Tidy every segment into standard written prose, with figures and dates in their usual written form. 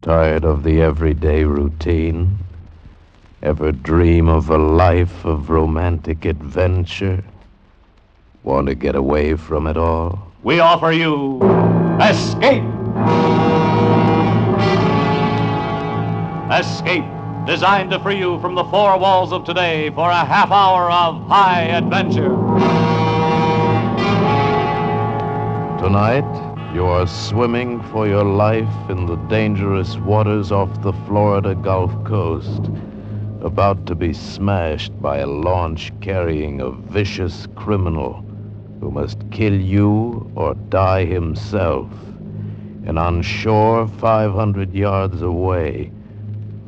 Tired of the everyday routine? Ever dream of a life of romantic adventure? Want to get away from it all? We offer you Escape! Escape, designed to free you from the four walls of today for a half hour of high adventure. Tonight, you are swimming for your life in the dangerous waters off the Florida Gulf Coast, about to be smashed by a launch carrying a vicious criminal who must kill you or die himself. And on shore, 500 yards away,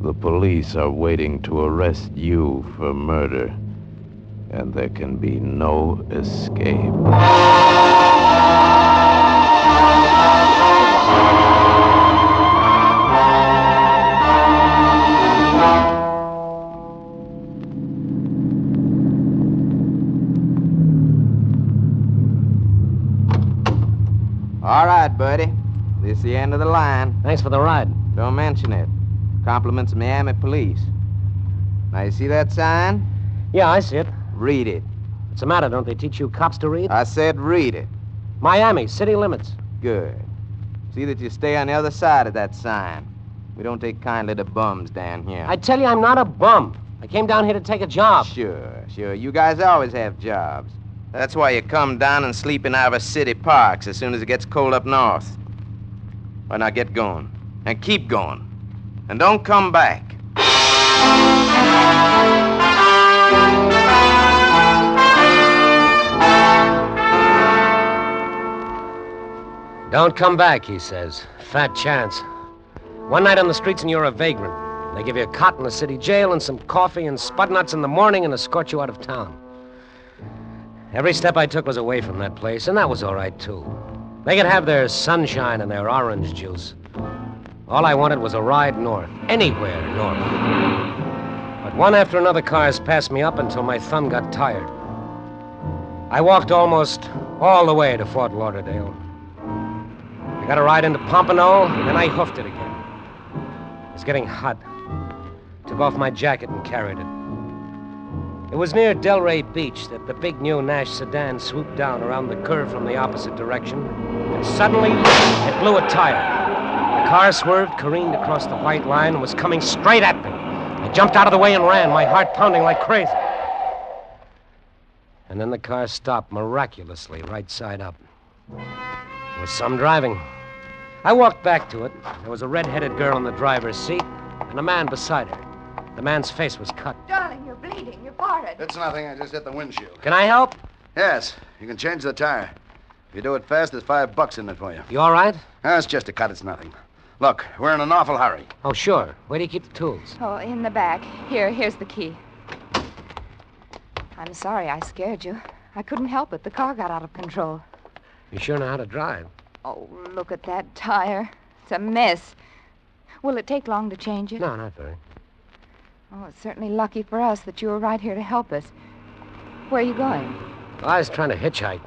the police are waiting to arrest you for murder. And there can be no escape. All right, buddy. This is the end of the line. Thanks for the ride. Don't mention it. Compliments of Miami Police. Now, you see that sign? Yeah, I see it. Read it. What's the matter? Don't they teach you cops to read? I said read it. Miami, city limits. Good. See that you stay on the other side of that sign. We don't take kindly to bums down here. I tell you, I'm not a bum. I came down here to take a job. Sure. You guys always have jobs. That's why you come down and sleep in our city parks as soon as it gets cold up north. Well, now get going. And keep going. And don't come back. Don't come back, he says. Fat chance. One night on the streets and you're a vagrant. They give you a cot in the city jail and some coffee and spud nuts in the morning and escort you out of town. Every step I took was away from that place, and that was all right, too. They could have their sunshine and their orange juice. All I wanted was a ride north, anywhere north. But one after another cars passed me up until my thumb got tired. I walked almost all the way to Fort Lauderdale. I got a ride into Pompano, and then I hoofed it again. It was getting hot. Took off my jacket and carried it. It was near Delray Beach that the big new Nash sedan swooped down around the curve from the opposite direction, and suddenly it blew a tire. The car swerved, careened across the white line, and was coming straight at me. I jumped out of the way and ran, my heart pounding like crazy. And then the car stopped miraculously, right side up. It was some driving. I walked back to it. There was a red-headed girl in the driver's seat and a man beside her. The man's face was cut. Darling, you're bleeding. Your forehead. It's nothing. I just hit the windshield. Can I help? Yes. You can change the tire. If you do it fast, there's $5 in it for you. You all right? It's just a cut. It's nothing. Look, we're in an awful hurry. Oh, sure. Where do you keep the tools? Oh, in the back. Here's the key. I'm sorry I scared you. I couldn't help it. The car got out of control. You sure know how to drive. Oh, look at that tire. It's a mess. Will it take long to change it? No, not very. Oh, it's certainly lucky for us that you were right here to help us. Where are you going? Well, I was trying to hitchhike.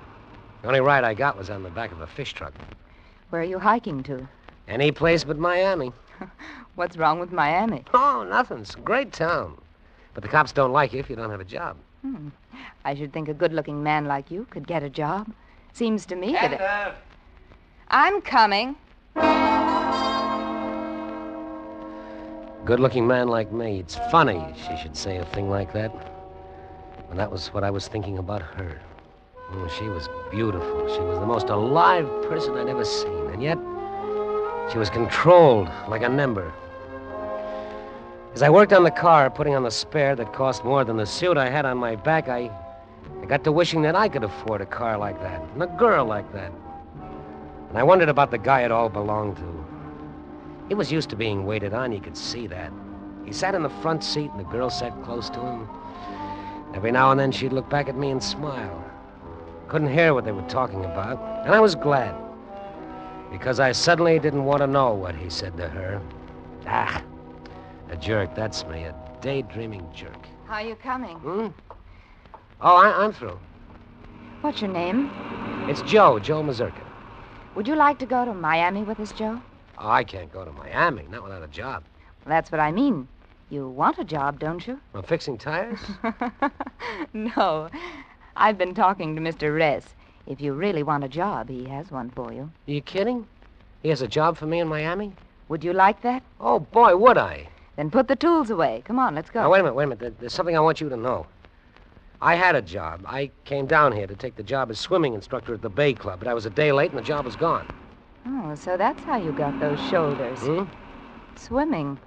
The only ride I got was on the back of a fish truck. Where are you hiking to? Any place but Miami. What's wrong with Miami? Oh, nothing. It's a great town. But the cops don't like you if you don't have a job. I should think a good-looking man like you could get a job. Seems to me that... I'm coming. Good-looking man like me. It's funny she should say a thing like that. And that was what I was thinking about her. Oh, she was beautiful. She was the most alive person I'd ever seen. And yet, she was controlled like an ember. As I worked on the car, putting on the spare that cost more than the suit I had on my back, I got to wishing that I could afford a car like that, and a girl like that. And I wondered about the guy it all belonged to. He was used to being waited on, you could see that. He sat in the front seat, and the girl sat close to him. Every now and then, she'd look back at me and smile. Couldn't hear what they were talking about, and I was glad. Because I suddenly didn't want to know what he said to her. A jerk, that's me, a daydreaming jerk. How are you coming? Oh, I'm through. What's your name? It's Joe Mazurka. Would you like to go to Miami with us, Joe? Oh, I can't go to Miami, not without a job. That's what I mean. You want a job, don't you? I'm fixing tires? No. I've been talking to Mr. Ress. If you really want a job, he has one for you. Are you kidding? He has a job for me in Miami? Would you like that? Oh, boy, would I. Then put the tools away. Come on, let's go. Now, wait a minute. There's something I want you to know. I had a job. I came down here to take the job as swimming instructor at the Bay Club, but I was a day late and the job was gone. Oh, so that's how you got those shoulders. Swimming.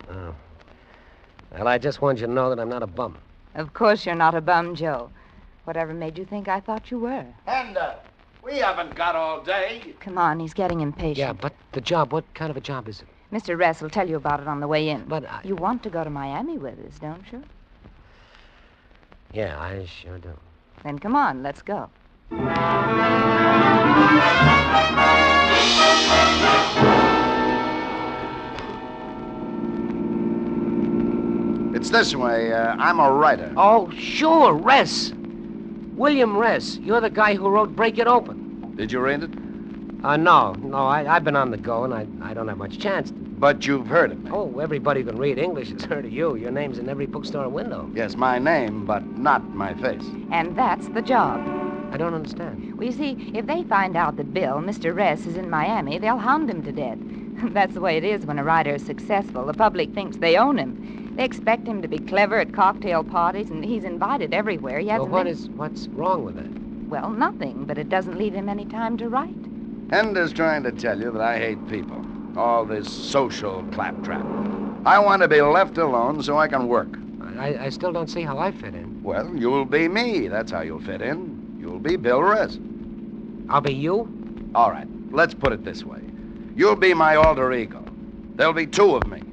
Oh. Well, I just wanted you to know that I'm not a bum. Of course you're not a bum, Joe. Whatever made you think I thought you were? And, we haven't got all day. Come on, he's getting impatient. Yeah, but the job, what kind of a job is it? Mr. Ress will tell you about it on the way in. But You want to go to Miami with us, don't you? Yeah, I sure do. Then come on, let's go. It's this way. I'm a writer. Oh, sure, Ress. William Ress. You're the guy who wrote Break It Open. Did you read it? No. I've been on the go, and I don't have much chance. But you've heard of me. Oh, everybody who can read English has heard of you. Your name's in every bookstore window. Yes, my name, but not my face. And that's the job. I don't understand. Well, you see, if they find out that Bill, Mr. Ress, is in Miami, they'll hound him to death. That's the way it is when a writer is successful. The public thinks they own him. They expect him to be clever at cocktail parties, and he's invited everywhere. He hasn't what's wrong with that? Well, nothing, but it doesn't leave him any time to write. Hender's trying to tell you that I hate people. All this social claptrap. I want to be left alone so I can work. I still don't see how I fit in. Well, you'll be me. That's how you'll fit in. You'll be Bill Ress. I'll be you? All right, let's put it this way. You'll be my alter ego. There'll be two of me.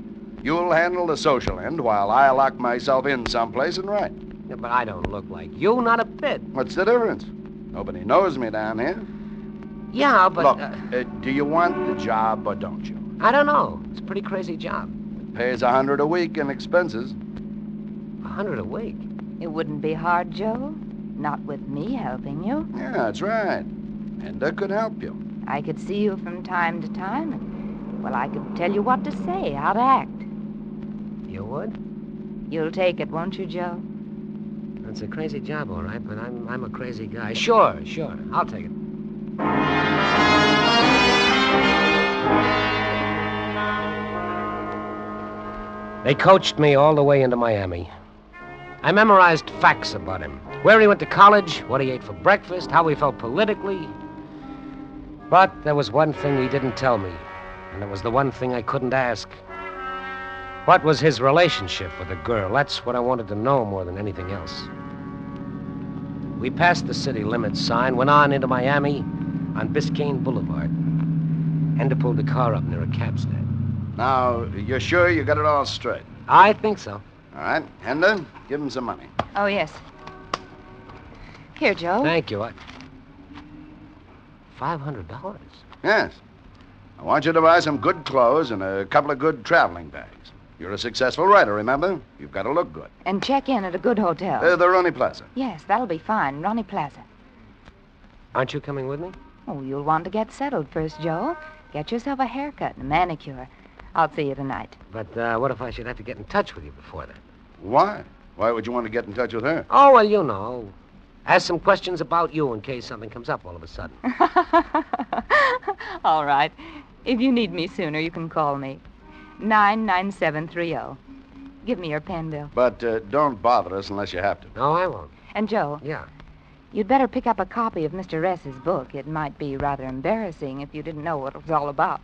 You'll handle the social end while I lock myself in someplace and write. Yeah, but I don't look like you, not a bit. What's the difference? Nobody knows me down here. Yeah, but... Look, do you want the job or don't you? I don't know. It's a pretty crazy job. Pays $100 a week in expenses. $100 a week? It wouldn't be hard, Joe. Not with me helping you. Yeah, that's right. Hender could help you. I could see you from time to time, and, well, I could tell you what to say, how to act. You would? You'll take it, won't you, Joe? It's a crazy job, all right, but I'm a crazy guy. Sure. I'll take it. They coached me all the way into Miami. I memorized facts about him. Where he went to college, what he ate for breakfast, how he felt politically. But there was one thing he didn't tell me, and it was the one thing I couldn't ask. What was his relationship with the girl? That's what I wanted to know more than anything else. We passed the city limits sign, went on into Miami on Biscayne Boulevard. Hender pulled the car up near a cab stand. Now, you're sure you got it all straight? I think so. All right, Hender, give him some money. Oh, yes. Here, Joe. Thank you. $500? Yes. I want you to buy some good clothes and a couple of good traveling bags. You're a successful writer, remember? You've got to look good. And check in at a good hotel. The Ronnie Plaza. Yes, that'll be fine. Ronnie Plaza. Aren't you coming with me? Oh, you'll want to get settled first, Joe. Get yourself a haircut and a manicure. I'll see you tonight. But what if I should have to get in touch with you before that? Why? Why would you want to get in touch with her? Oh, well, you know. Ask some questions about you in case something comes up all of a sudden. All right. If you need me sooner, you can call me. 99730. Give me your pen, Bill. But don't bother us unless you have to. No, I won't. And, Joe. Yeah. You'd better pick up a copy of Mr. Ress's book. It might be rather embarrassing if you didn't know what it was all about.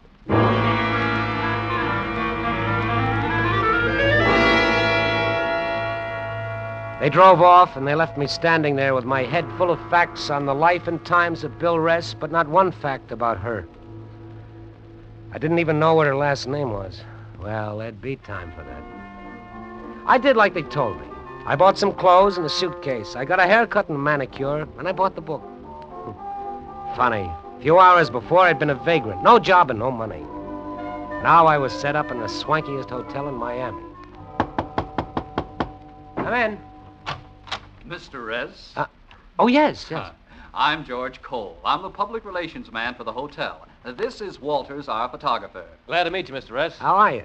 They drove off, and they left me standing there with my head full of facts on the life and times of Bill Ress, but not one fact about her. I didn't even know what her last name was. Well, there'd be time for that. I did like they told me. I bought some clothes and a suitcase. I got a haircut and a manicure, and I bought the book. Funny. A few hours before, I'd been a vagrant. No job and no money. Now I was set up in the swankiest hotel in Miami. Come in. Mr. Ress? Oh, yes. I'm George Cole. I'm the public relations man for the hotel. This is Walters, our photographer. Glad to meet you, Mr. Ress. How are you?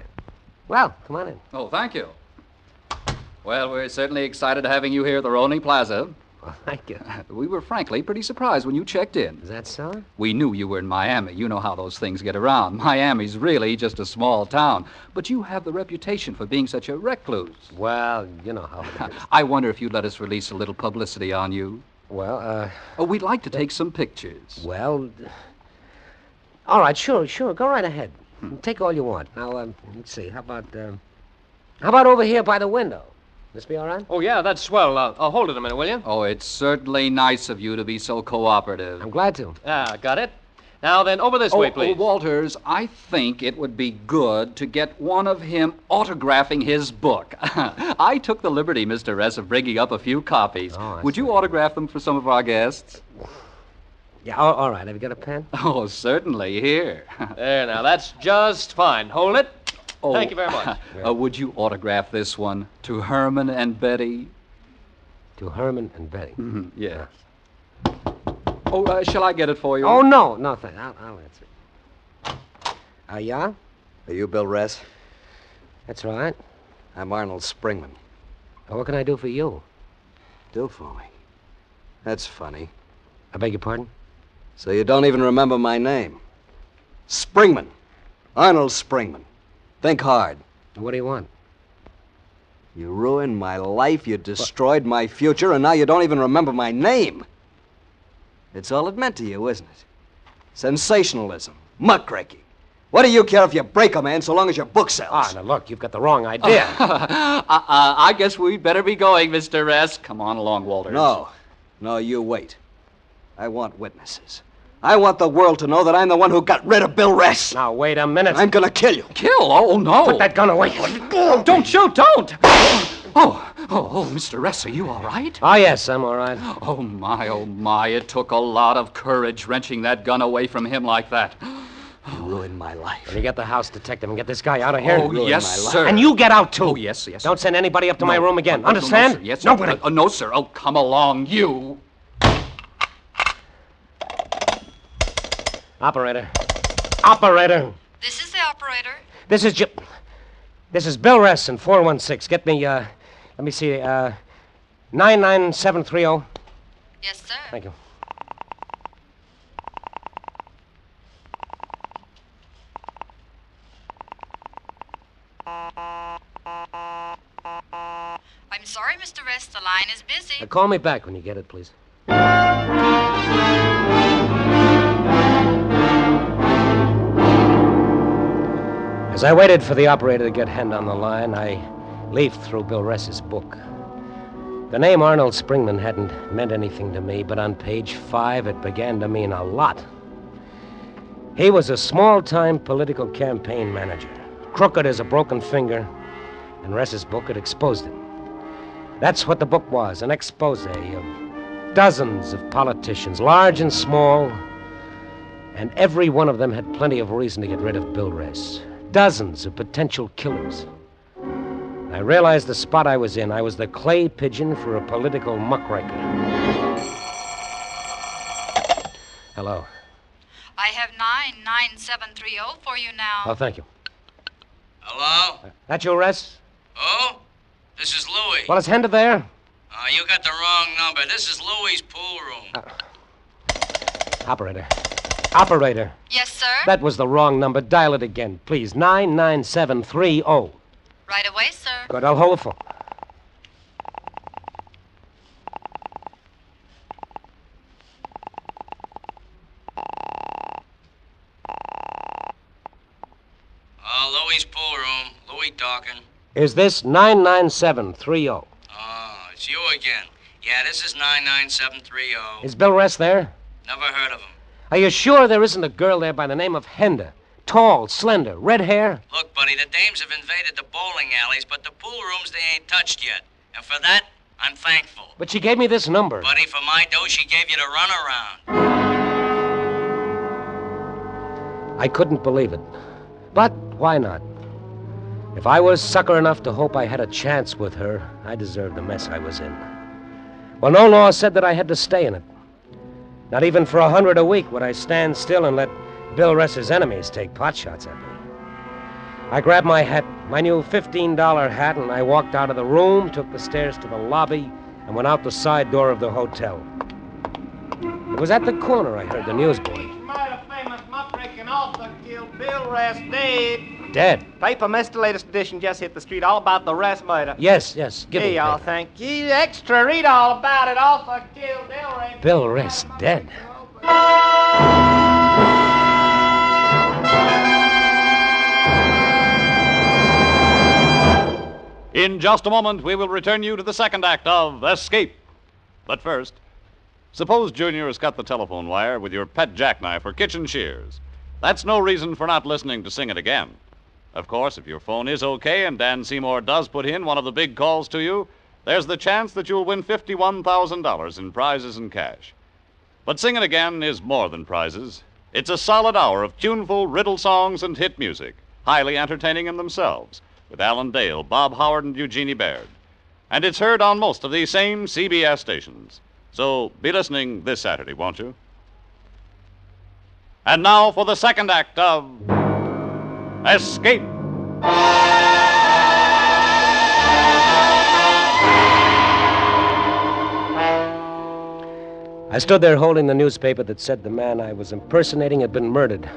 Well, come on in. Oh, thank you. Well, we're certainly excited having you here at the Roney Plaza. Well, thank you. We were frankly pretty surprised when you checked in. Is that so? We knew you were in Miami. You know how those things get around. Miami's really just a small town. But you have the reputation for being such a recluse. Well, you know how it is. I wonder if you'd let us release a little publicity on you. Well, We'd like to take some pictures. Well, all right, sure. Go right ahead. Take all you want. Now, let's see. How about over here by the window? This be all right? Oh, yeah, that's swell. Hold it a minute, will you? Oh, it's certainly nice of you to be so cooperative. I'm glad to. Got it. Now then, over this way, please. Walters, I think it would be good to get one of him autographing his book. I took the liberty, Mr. Ress, of bringing up a few copies. Oh, would you autograph them for some of our guests? Yeah, all right. Have you got a pen? Oh, certainly. Here. There, now, that's just fine. Hold it. Oh, Thank you very much. Would you autograph this one to Herman and Betty? To Herman and Betty. Mm-hmm. Yes. Oh, shall I get it for you? Oh, no, thanks. I'll answer. Yeah? Are you Bill Ress? That's right. I'm Arnold Springman. What can I do for you? Do for me. That's funny. I beg your pardon? So you don't even remember my name. Springman. Arnold Springman. Think hard. What do you want? You ruined my life, you destroyed my future, and now you don't even remember my name. It's all it meant to you, isn't it? Sensationalism. Muckraking. What do you care if you break a man so long as your book sells? Now, look, you've got the wrong idea. I guess we'd better be going, Mr. Ress. Come on along, Walters. No, you wait. I want witnesses. I want the world to know that I'm the one who got rid of Bill Ress. Now, wait a minute. I'm gonna kill you. Kill? Oh, no. Put that gun away. Oh, don't shoot, don't. Oh, Mr. Ress, are you all right? Oh, yes, I'm all right. Oh, my. It took a lot of courage wrenching that gun away from him like that. You ruined my life. When you get the house detective and get this guy out of here. Oh, yes, sir. And you get out, too. Oh, yes. Don't send anybody up to my room again. Understand? No, sir. Yes, nobody. No, sir. Oh, come along, you. Operator. This is the operator. This is Bill Ress in 416. Get me, let me see, 99730. Yes, sir. Thank you. I'm sorry, Mr. Ress, the line is busy. Call me back when you get it, please. As I waited for the operator to get hand on the line, I leafed through Bill Ress's book. The name Arnold Springman hadn't meant anything to me, but on page 5 it began to mean a lot. He was a small-time political campaign manager, crooked as a broken finger, and Ress's book had exposed him. That's what the book was, an expose of dozens of politicians, large and small, and every one of them had plenty of reason to get rid of Bill Ress. Dozens of potential killers. I realized the spot I was in. I was the clay pigeon for a political muckraker. Hello. I have 99730 for you now. Oh, thank you. Hello? That you, Ress? Oh? This is Louis. Well, is Henda there? You got the wrong number. This is Louis's pool room. Operator. Yes, sir? That was the wrong number. Dial it again, please. 99730. Right away, sir. Good, I'll hold the phone. Louis's pool room. Louis talking. Is this 99730? Oh, it's you again. Yeah, this is 99730. Is Bill Ress there? Never heard of him. Are you sure there isn't a girl there by the name of Henda? Tall, slender, red hair? Look, buddy, the dames have invaded the bowling alleys, but the pool rooms they ain't touched yet. And for that, I'm thankful. But she gave me this number. Buddy, for my dough, she gave you the runaround. I couldn't believe it. But why not? If I was sucker enough to hope I had a chance with her, I deserved the mess I was in. Well, no law said that I had to stay in it. Not even for $100 a week would I stand still and let Bill Ress's enemies take pot shots at me. I grabbed my hat, my new $15 hat, and I walked out of the room, took the stairs to the lobby, and went out the side door of the hotel. It was at the corner I heard the newsboy. Murder famous muckraking author killed Bill Ress dead. Dead? Paper missed the latest edition, just hit the street, all about the Ress murder. Yes. Give Here me y'all, paper. thank you. Extra, read all about it. Author killed Bill Ress dead. In just a moment, we will return you to the second act of Escape. But first, suppose Junior has cut the telephone wire with your pet jackknife or kitchen shears. That's no reason for not listening to Sing It Again. Of course, if your phone is okay and Dan Seymour does put in one of the big calls to you, there's the chance that you'll win $51,000 in prizes and cash. But Sing It Again is more than prizes. It's a solid hour of tuneful riddle songs and hit music, highly entertaining in themselves, with Alan Dale, Bob Howard, and Eugenie Baird. And it's heard on most of these same CBS stations. So be listening this Saturday, won't you? And now for the second act of Escape. I stood there holding the newspaper that said the man I was impersonating had been murdered.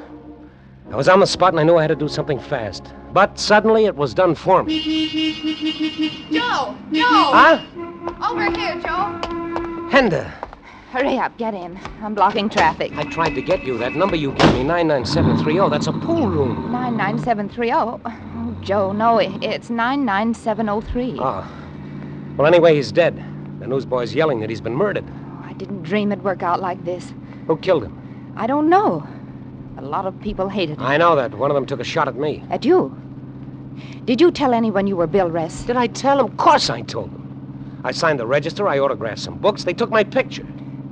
I was on the spot and I knew I had to do something fast. But suddenly it was done for me. Joe! Huh? Over here, Joe! Henda, Hurry up, get in. I'm blocking traffic. I tried to get you. That number you gave me, 99730, that's a pool room. 99730. Oh, Joe, no, it's 99703. Oh. Well, anyway, he's dead. The newsboy's yelling that he's been murdered. Oh, I didn't dream it'd work out like this. Who killed him? I don't know. A lot of people hated him. I know that. One of them took a shot at me. At you? Did you tell anyone you were Bill Ress? Did I tell him? Of course I told them. I signed the register, I autographed some books, they took my picture.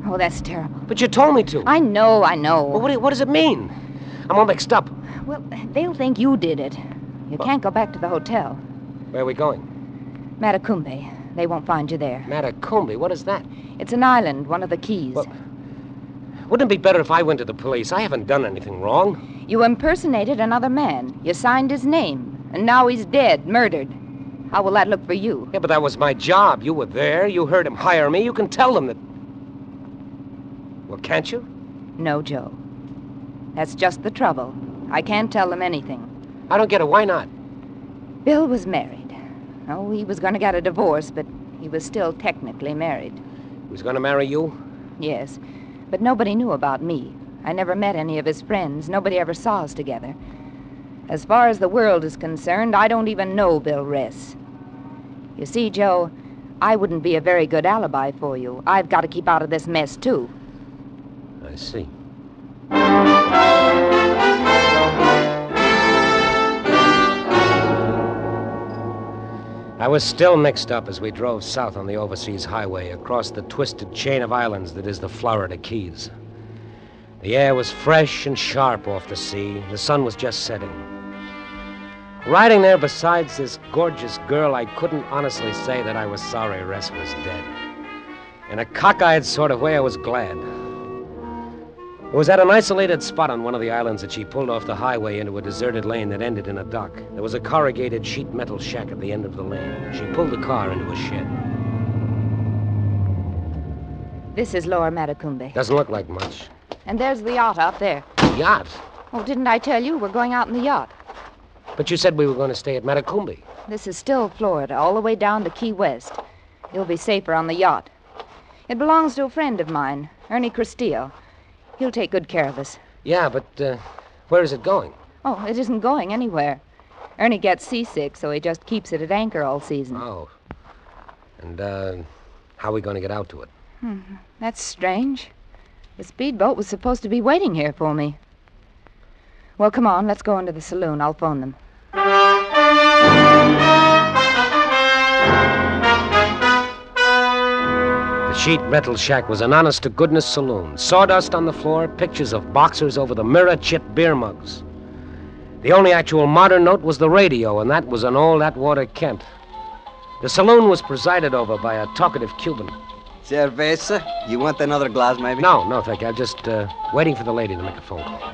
Oh, that's terrible. But you told me to. I know. Well, what does it mean? I'm all mixed up. Well, they'll think you did it. You can't go back to the hotel. Where are we going? Cumbe. They won't find you there. Cumbe? What is that? It's an island, one of the keys. Well, wouldn't it be better if I went to the police? I haven't done anything wrong. You impersonated another man. You signed his name. And now he's dead, murdered. How will that look for you? Yeah, but that was my job. You were there. You heard him hire me. You can tell them that... Well, can't you? No, Joe. That's just the trouble. I can't tell them anything. I don't get it. Why not? Bill was married. Oh, he was going to get a divorce, but he was still technically married. He was going to marry you? Yes, but nobody knew about me. I never met any of his friends. Nobody ever saw us together. As far as the world is concerned, I don't even know Bill Ress. You see, Joe, I wouldn't be a very good alibi for you. I've got to keep out of this mess, too. I see. I was still mixed up as we drove south on the overseas highway across the twisted chain of islands that is the Florida Keys. The air was fresh and sharp off the sea. The sun was just setting. Riding there beside this gorgeous girl, I couldn't honestly say that I was sorry Ress was dead. In a cockeyed sort of way, I was glad. It was at an isolated spot on one of the islands that she pulled off the highway into a deserted lane that ended in a dock. There was a corrugated sheet metal shack at the end of the lane. She pulled the car into a shed. This is Lower Cumbe. Doesn't look like much. And there's the yacht out there. Yacht? Oh, didn't I tell you? We're going out in the yacht. But you said we were going to stay at Cumbe. This is still Florida, all the way down to Key West. You'll be safer on the yacht. It belongs to a friend of mine, Ernie Cristillo. He'll take good care of us. Yeah, but where is it going? Oh, it isn't going anywhere. Ernie gets seasick, so he just keeps it at anchor all season. Oh. And how are we going to get out to it? That's strange. The speedboat was supposed to be waiting here for me. Well, come on, let's go into the saloon. I'll phone them. The sheet metal shack was an honest-to-goodness saloon. Sawdust on the floor, pictures of boxers over the mirror, chipped beer mugs. The only actual modern note was the radio, and that was an old Atwater Kent. The saloon was presided over by a talkative Cuban. Cerveza? You want another glass, maybe? No, thank you. I'm just waiting for the lady to make a phone call.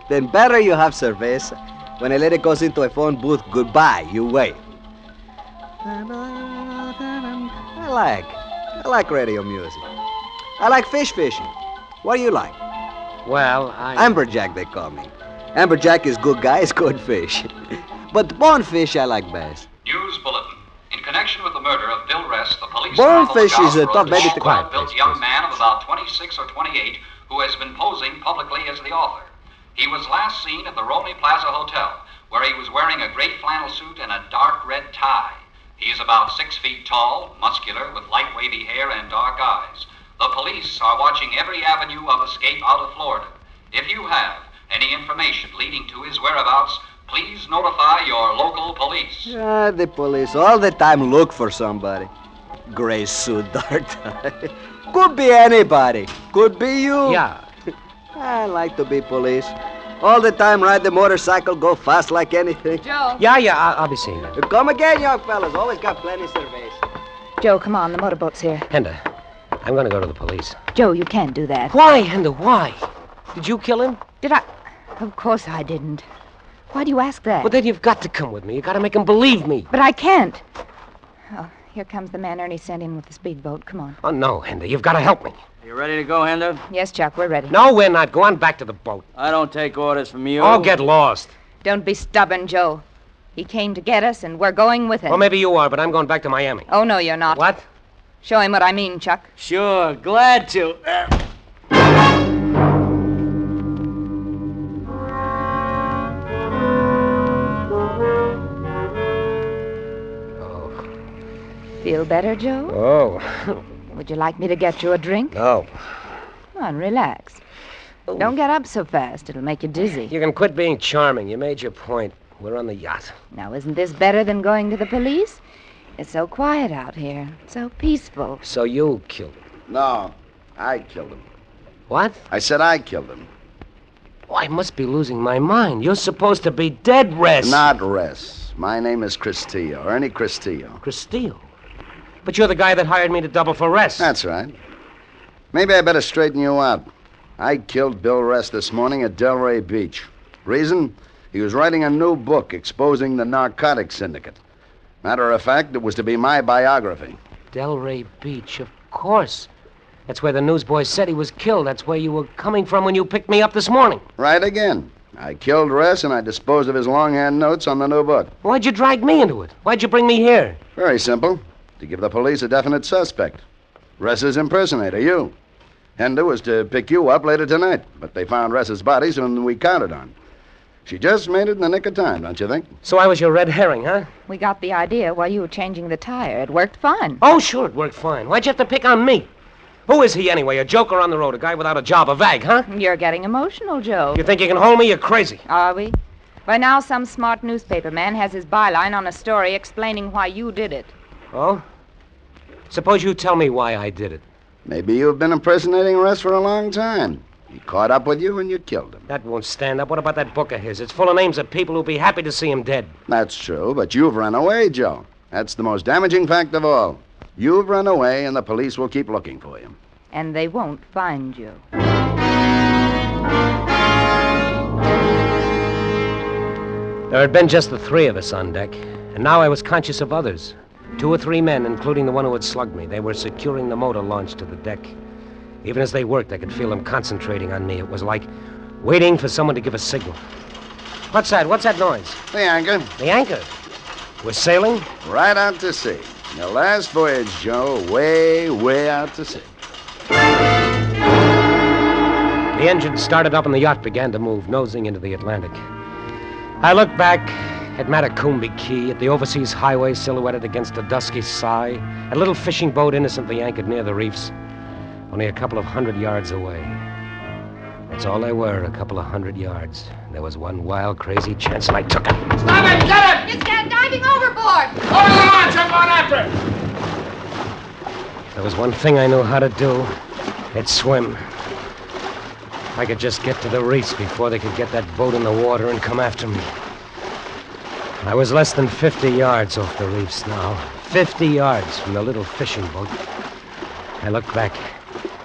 Then better you have cerveza. When a lady goes into a phone booth, goodbye, you wait. I like radio music. I like fish fishing. What do you like? Well, Amberjack, they call me. Amberjack is good guy, is good fish. But bonefish I like best. News bulletin. In connection with the murder of Bill Rest, the police... Bonefish is a tough baby to quiet. Built young man of about 26 or 28 who has been posing publicly as the author. He was last seen at the Romney Plaza Hotel, where he was wearing a gray flannel suit and a dark red tie. He is about 6 feet tall, muscular, with light wavy hair and dark eyes. The police are watching every avenue of escape out of Florida. If you have any information leading to his whereabouts, please notify your local police. The police all the time look for somebody. Gray suit, dark tie. Could be anybody. Could be you. Yeah. I like to be police. All the time ride the motorcycle, go fast like anything. Joe. Yeah, I'll be seeing you. Come again, young fellas. Always got plenty of cerveza. Joe, come on. The motorboat's here. Henda, I'm going to go to the police. Joe, you can't do that. Why, Henda, why? Did you kill him? Did I? Of course I didn't. Why do you ask that? Well, then you've got to come with me. You've got to make him believe me. But I can't. Oh, here comes the man Ernie sent in with the speedboat. Come on. Oh, no, Henda, you've got to help me. You ready to go, Hender? Yes, Chuck, we're ready. No, we're not. Go on back to the boat. I don't take orders from you. Oh, get lost. Don't be stubborn, Joe. He came to get us, and we're going with him. Well, maybe you are, but I'm going back to Miami. Oh, no, you're not. What? Show him what I mean, Chuck. Sure, glad to. Feel better, Joe? Oh. Would you like me to get you a drink? No. Come on, relax. Don't get up so fast. It'll make you dizzy. You can quit being charming. You made your point. We're on the yacht. Now, isn't this better than going to the police? It's so quiet out here. So peaceful. So you killed him. No, I killed him. What? I said I killed him. Oh, I must be losing my mind. You're supposed to be dead, Res. Not Res. My name is Castillo, Ernie Castillo. Castillo? But you're the guy that hired me to double for Res. That's right. Maybe I better straighten you out. I killed Bill Rest this morning at Delray Beach. Reason? He was writing a new book exposing the narcotics syndicate. Matter of fact, it was to be my biography. Delray Beach, of course. That's where the newsboy said he was killed. That's where you were coming from when you picked me up this morning. Right again. I killed Rest and I disposed of his longhand notes on the new book. Why'd you drag me into it? Why'd you bring me here? Very simple. To give the police a definite suspect. Ress's impersonator, you. Henda was to pick you up later tonight, but they found Ress's body sooner than we counted on. She just made it in the nick of time, don't you think? So I was your red herring, huh? We got the idea while you were changing the tire. It worked fine. Oh, sure, it worked fine. Why'd you have to pick on me? Who is he, anyway? A joker on the road, a guy without a job, a vag, huh? You're getting emotional, Joe. You think you can hold me? You're crazy. Are we? By now, some smart newspaper man has his byline on a story explaining why you did it. Oh? Suppose you tell me why I did it. Maybe you've been impersonating Ress for a long time. He caught up with you and you killed him. That won't stand up. What about that book of his? It's full of names of people who'd be happy to see him dead. That's true, but you've run away, Joe. That's the most damaging fact of all. You've run away and the police will keep looking for you. And they won't find you. There had been just the three of us on deck, and now I was conscious of others. 2 or 3 men, including the one who had slugged me. They were securing the motor launch to the deck. Even as they worked, I could feel them concentrating on me. It was like waiting for someone to give a signal. What's that? What's that noise? The anchor. The anchor? We're sailing? Right out to sea. Your last voyage, Joe. Way, way out to sea. The engine started up and the yacht began to move, nosing into the Atlantic. I looked back at Cumbe Key, at the overseas highway silhouetted against a dusky sky, a little fishing boat innocently anchored near the reefs, only a couple of 100 yards away. That's all they were, a couple of 100 yards. There was one wild, crazy chance, and I took it. Stop it! Get it! It's diving overboard! Over the launch! I'm going after it! If there was one thing I knew how to do, it's swim. If I could just get to the reefs before they could get that boat in the water and come after me. I was less than 50 yards off the reefs now. 50 yards from the little fishing boat. I looked back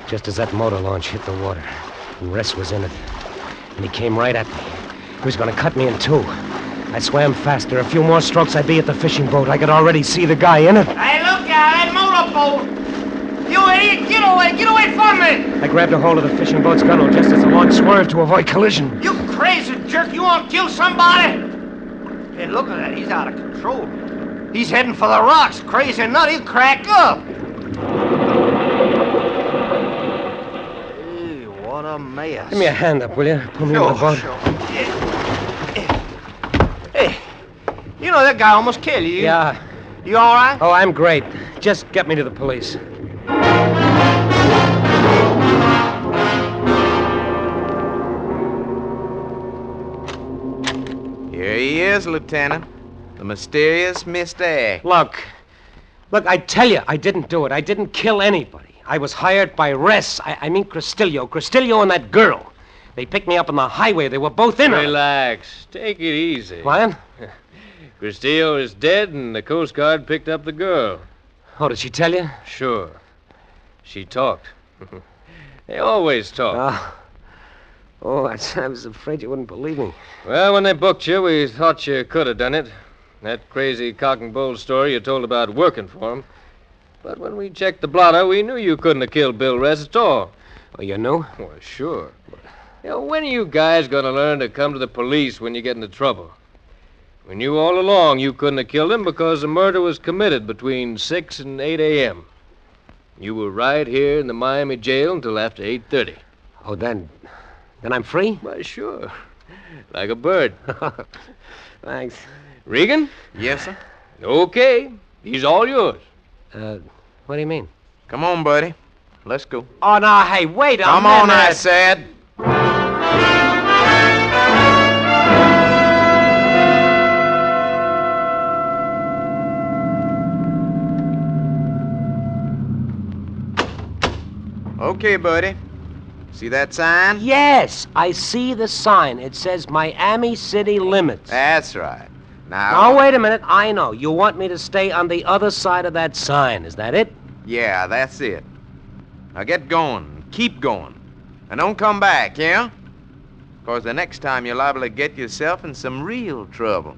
just as that motor launch hit the water, and Ress was in it. And he came right at me. He was going to cut me in two. I swam faster. A few more strokes, I'd be at the fishing boat. I could already see the guy in it. Hey, look out, that motorboat! You idiot, get away from me! I grabbed a hold of the fishing boat's gunwale just as the launch swerved to avoid collision. You crazy jerk, you want to kill somebody? Hey, look at that, he's out of control. He's heading for the rocks, crazy nut, he'll crack up. Hey, what a mess. Give me a hand up, will you? Pull me in the boat. Sure. Hey, you know that guy almost killed you. Yeah. You all right? Oh, I'm great. Just get me to the police. Here he is, Lieutenant. The mysterious Mr. X. Look, I tell you, I didn't do it. I didn't kill anybody. I was hired by Ress. I mean Castillo. Castillo and that girl. They picked me up on the highway. They were both in her. Relax. Take it easy. What? Castillo is dead, and the Coast Guard picked up the girl. Oh, did she tell you? Sure. She talked. They always talk. Oh, I was afraid you wouldn't believe me. Well, when they booked you, we thought you could have done it. That crazy cock and bull story you told about working for him. But when we checked the blotter, we knew you couldn't have killed Bill Ress at all. Oh, you knew? Well, sure. When are you guys going to learn to come to the police when you get into trouble? We knew all along you couldn't have killed him because the murder was committed between 6 and 8 a.m. You were right here in the Miami jail until after 8:30. Oh, then I'm free? Why, sure. Like a bird. Thanks. Regan? Yes, sir? Okay. He's all yours. What do you mean? Come on, buddy. Let's go. Oh, no, hey, wait a minute. Come on, I said. Okay, buddy. See that sign? Yes, I see the sign. It says Miami City Limits. That's right. Now, wait a minute. I know. You want me to stay on the other side of that sign. Is that it? Yeah, that's it. Now get going. Keep going. And don't come back, yeah? Because the next time you're liable to get yourself in some real trouble.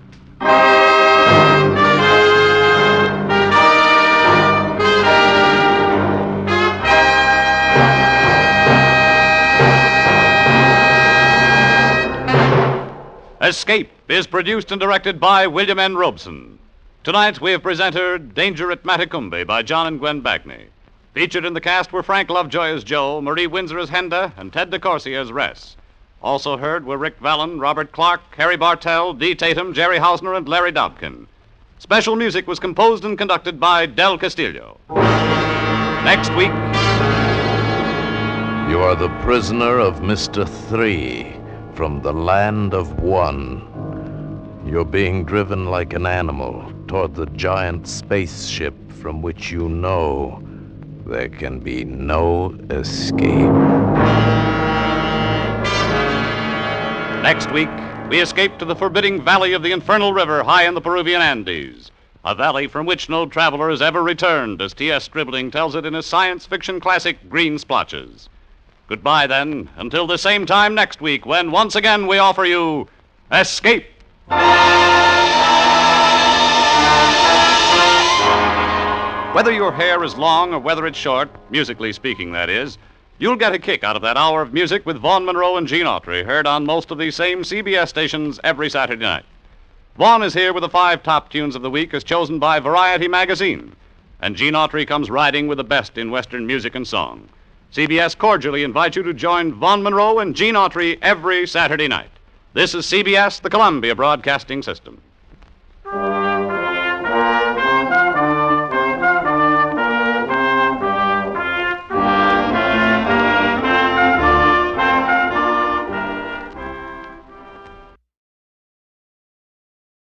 Escape is produced and directed by William N. Robeson. Tonight we have presented Danger at Matacumbe by John and Gwen Bagney. Featured in the cast were Frank Lovejoy as Joe, Marie Windsor as Henda, and Ted DeCourcy as Ress. Also heard were Rick Vallon, Robert Clark, Harry Bartell, Dee Tatum, Jerry Hausner, and Larry Dobkin. Special music was composed and conducted by Del Castillo. Next week... You are the prisoner of Mr. 3 from the land of 1. You're being driven like an animal toward the giant spaceship from which you know there can be no escape. Next week, we escape to the forbidding valley of the Infernal River high in the Peruvian Andes, a valley from which no traveler has ever returned, as T.S. Stribling tells it in his science fiction classic, Green Splotches. Goodbye, then, until the same time next week, when once again we offer you Escape. Whether your hair is long or whether it's short, musically speaking, that is, you'll get a kick out of that hour of music with Vaughn Monroe and Gene Autry, heard on most of these same CBS stations every Saturday night. Vaughn is here with the 5 top tunes of the week as chosen by Variety magazine, and Gene Autry comes riding with the best in Western music and song. CBS cordially invites you to join Vaughn Monroe and Gene Autry every Saturday night. This is CBS, the Columbia Broadcasting System.